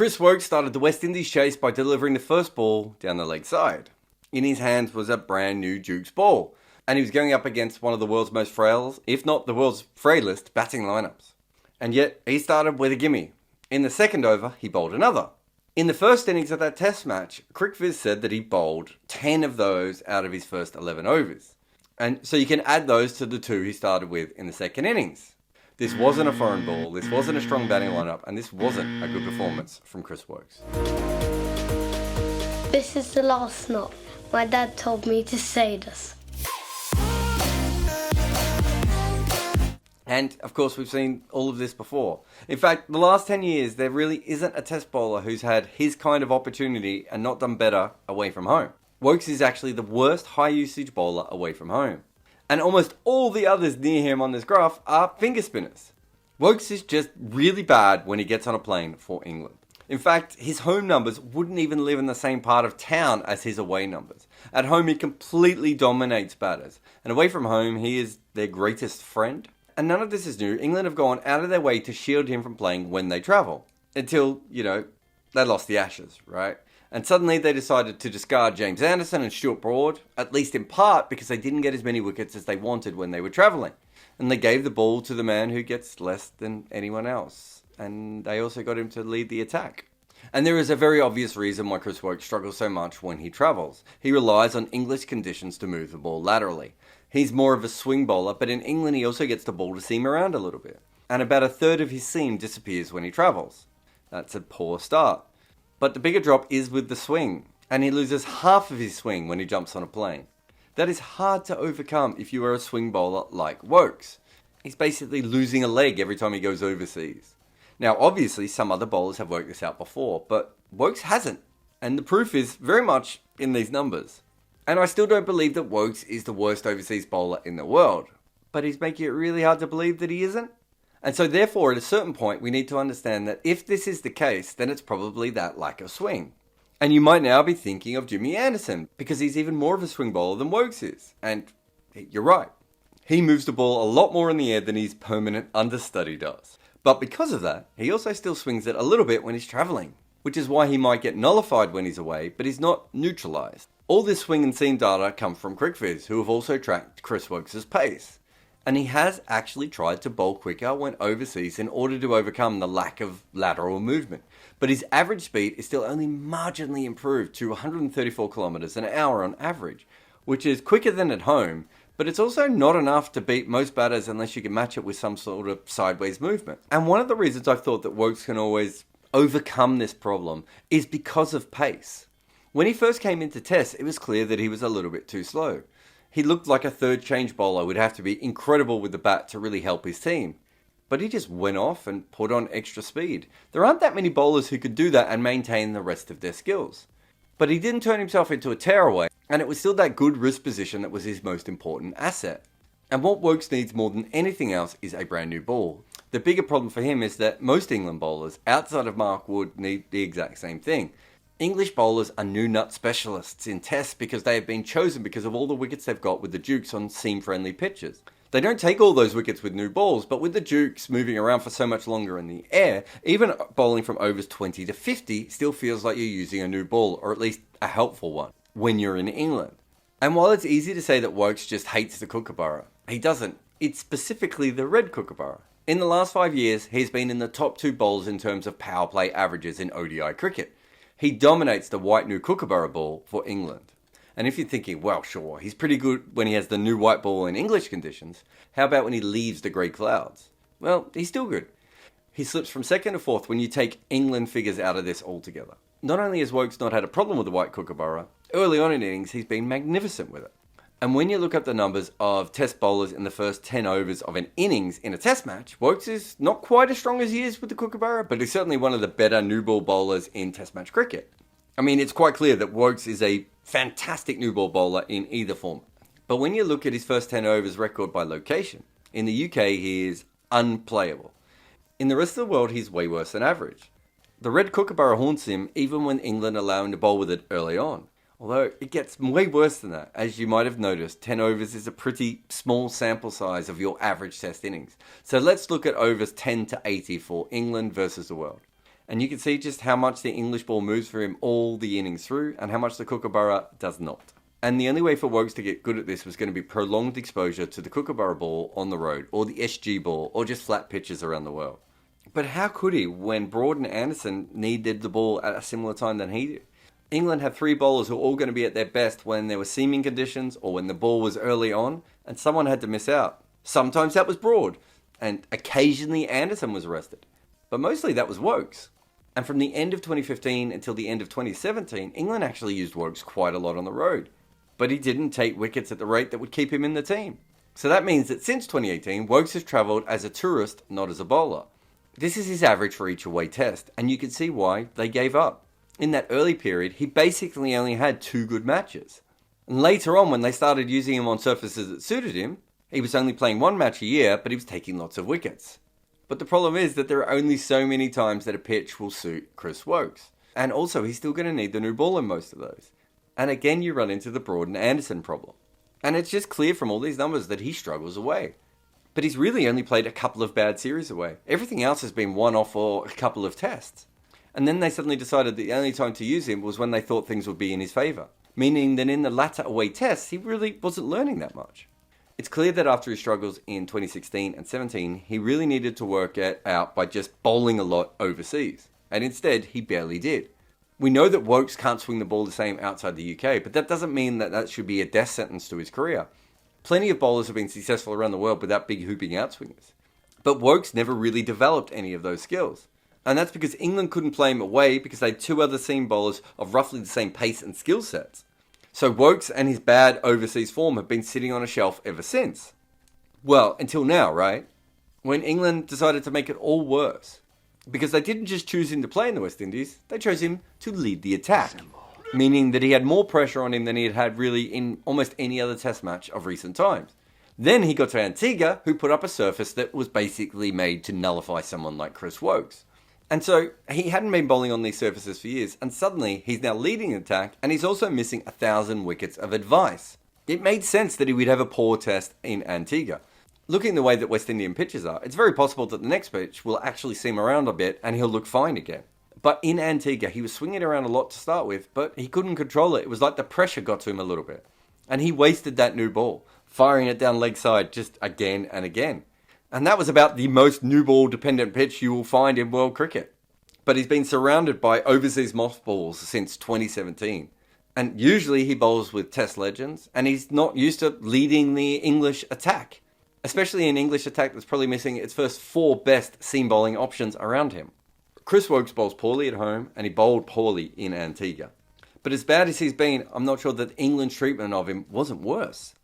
Chris Woakes started the West Indies chase by delivering the first ball down the leg side. In his hands was a brand new Duke's ball, and he was going up against one of the world's most frail, if not the world's frailest, batting lineups. And yet, he started with a gimme. In the second over, he bowled another. In the first innings of that test match, CricViz said that he bowled 10 of those out of his first 11 overs. And so you can add those to the 2 he started with in the second innings. This wasn't a foreign ball, this wasn't a strong batting lineup, and this wasn't a good performance from Chris Woakes. This is the last knot. My dad told me to say this. And, of course, we've seen all of this before. In fact, the last 10 years, there really isn't a test bowler who's had his kind of opportunity and not done better away from home. Woakes is actually the worst high-usage bowler away from home. And almost all the others near him on this graph are finger spinners. Woakes is just really bad when he gets on a plane for England. In fact, his home numbers wouldn't even live in the same part of town as his away numbers. At home, he completely dominates batters. And away from home, he is their greatest friend. And none of this is new. England have gone out of their way to shield him from playing when they travel. Until, they lost the Ashes, right? And suddenly they decided to discard James Anderson and Stuart Broad, at least in part because they didn't get as many wickets as they wanted when they were travelling. And they gave the ball to the man who gets less than anyone else. And they also got him to lead the attack. And there is a very obvious reason why Chris Woakes struggles so much when he travels. He relies on English conditions to move the ball laterally. He's more of a swing bowler, but in England he also gets the ball to seam around a little bit. And about a third of his seam disappears when he travels. That's a poor start. But the bigger drop is with the swing, and he loses half of his swing when he jumps on a plane. That is hard to overcome if you are a swing bowler like Woakes. He's basically losing a leg every time he goes overseas. Now, obviously, some other bowlers have worked this out before, but Woakes hasn't. And the proof is very much in these numbers. And I still don't believe that Woakes is the worst overseas bowler in the world. But he's making it really hard to believe that he isn't. And so therefore, at a certain point, we need to understand that if this is the case, then it's probably that lack of swing. And you might now be thinking of Jimmy Anderson, because he's even more of a swing bowler than Woakes is. And you're right. He moves the ball a lot more in the air than his permanent understudy does. But because of that, he also still swings it a little bit when he's travelling, which is why he might get nullified when he's away, but he's not neutralised. All this swing and seam data come from CricViz, who have also tracked Chris Woakes' pace. And he has actually tried to bowl quicker when overseas in order to overcome the lack of lateral movement. But his average speed is still only marginally improved to 134 kilometers an hour on average, which is quicker than at home, but it's also not enough to beat most batters unless you can match it with some sort of sideways movement. And one of the reasons I've thought that Woakes can always overcome this problem is because of pace. When he first came into Test, it was clear that he was a little bit too slow. He looked like a third change bowler would have to be incredible with the bat to really help his team. But he just went off and put on extra speed. There aren't that many bowlers who could do that and maintain the rest of their skills. But he didn't turn himself into a tearaway, and it was still that good wrist position that was his most important asset. And what Woakes needs more than anything else is a brand new ball. The bigger problem for him is that most England bowlers, outside of Mark Wood, need the exact same thing. English bowlers are new nut specialists in Tests because they have been chosen because of all the wickets they've got with the Dukes on seam-friendly pitches. They don't take all those wickets with new balls, but with the Dukes moving around for so much longer in the air, even bowling from overs 20 to 50 still feels like you're using a new ball, or at least a helpful one, when you're in England. And while it's easy to say that Woakes just hates the Kookaburra, he doesn't. It's specifically the red Kookaburra. In the last 5 years, he's been in the top 2 bowlers in terms of power play averages in ODI cricket. He dominates the white new Kookaburra ball for England. And if you're thinking, well, sure, he's pretty good when he has the new white ball in English conditions, how about when he leaves the grey clouds? Well, he's still good. He slips from second to fourth when you take England figures out of this altogether. Not only has Woakes not had a problem with the white Kookaburra, early on in innings he's been magnificent with it. And when you look up the numbers of Test bowlers in the first 10 overs of an innings in a Test match, Woakes is not quite as strong as he is with the Kookaburra, but he's certainly one of the better new ball bowlers in Test match cricket. I mean, it's quite clear that Woakes is a fantastic new ball bowler in either form. But when you look at his first 10 overs record by location, in the UK he is unplayable. In the rest of the world he's way worse than average. The red Kookaburra haunts him even when England allow him to bowl with it early on. Although it gets way worse than that. As you might have noticed, 10 overs is a pretty small sample size of your average Test innings. So let's look at overs 10 to 80 for England versus the world. And you can see just how much the English ball moves for him all the innings through and how much the Kookaburra does not. And the only way for Woakes to get good at this was going to be prolonged exposure to the Kookaburra ball on the road, or the SG ball, or just flat pitches around the world. But how could he when Broad and Anderson needed the ball at a similar time than he did? England had 3 bowlers who were all going to be at their best when there were seaming conditions or when the ball was early on, and someone had to miss out. Sometimes that was Broad, and occasionally Anderson was rested. But mostly that was Woakes. And from the end of 2015 until the end of 2017, England actually used Woakes quite a lot on the road. But he didn't take wickets at the rate that would keep him in the team. So that means that since 2018, Woakes has travelled as a tourist, not as a bowler. This is his average for each away test, and you can see why they gave up. In that early period, he basically only had 2 good matches. And later on, when they started using him on surfaces that suited him, he was only playing 1 match a year, but he was taking lots of wickets. But the problem is that there are only so many times that a pitch will suit Chris Woakes. And also, he's still going to need the new ball in most of those. And again, you run into the Broad and Anderson problem. And it's just clear from all these numbers that he struggles away. But he's really only played a couple of bad series away. Everything else has been one-off or a couple of tests. And then they suddenly decided that the only time to use him was when they thought things would be in his favour. Meaning that in the latter away tests, he really wasn't learning that much. It's clear that after his struggles in 2016 and 17, he really needed to work it out by just bowling a lot overseas. And instead, he barely did. We know that Woakes can't swing the ball the same outside the UK, but that doesn't mean that that should be a death sentence to his career. Plenty of bowlers have been successful around the world without big hooping outswingers. But Woakes never really developed any of those skills. And that's because England couldn't play him away because they had 2 other seam bowlers of roughly the same pace and skill sets. So Woakes and his bad overseas form have been sitting on a shelf ever since. Well, until now, right? When England decided to make it all worse. Because they didn't just choose him to play in the West Indies, they chose him to lead the attack. Meaning that he had more pressure on him than he had had really in almost any other test match of recent times. Then he got to Antigua, who put up a surface that was basically made to nullify someone like Chris Woakes. And so he hadn't been bowling on these surfaces for years, and suddenly he's now leading the attack, and he's also missing 1,000 wickets of advice. It made sense that he would have a poor test in Antigua. Looking the way that West Indian pitches are, it's very possible that the next pitch will actually seam around a bit and he'll look fine again. But in Antigua, he was swinging around a lot to start with, but he couldn't control it. It was like the pressure got to him a little bit. And he wasted that new ball, firing it down leg side just again and again. And that was about the most new ball dependent pitch you will find in world cricket. But he's been surrounded by overseas mothballs since 2017. And usually he bowls with test legends, and he's not used to leading the English attack. Especially an English attack that's probably missing its first 4 best seam bowling options around him. Chris Woakes bowls poorly at home, and he bowled poorly in Antigua. But as bad as he's been, I'm not sure that England's treatment of him wasn't worse.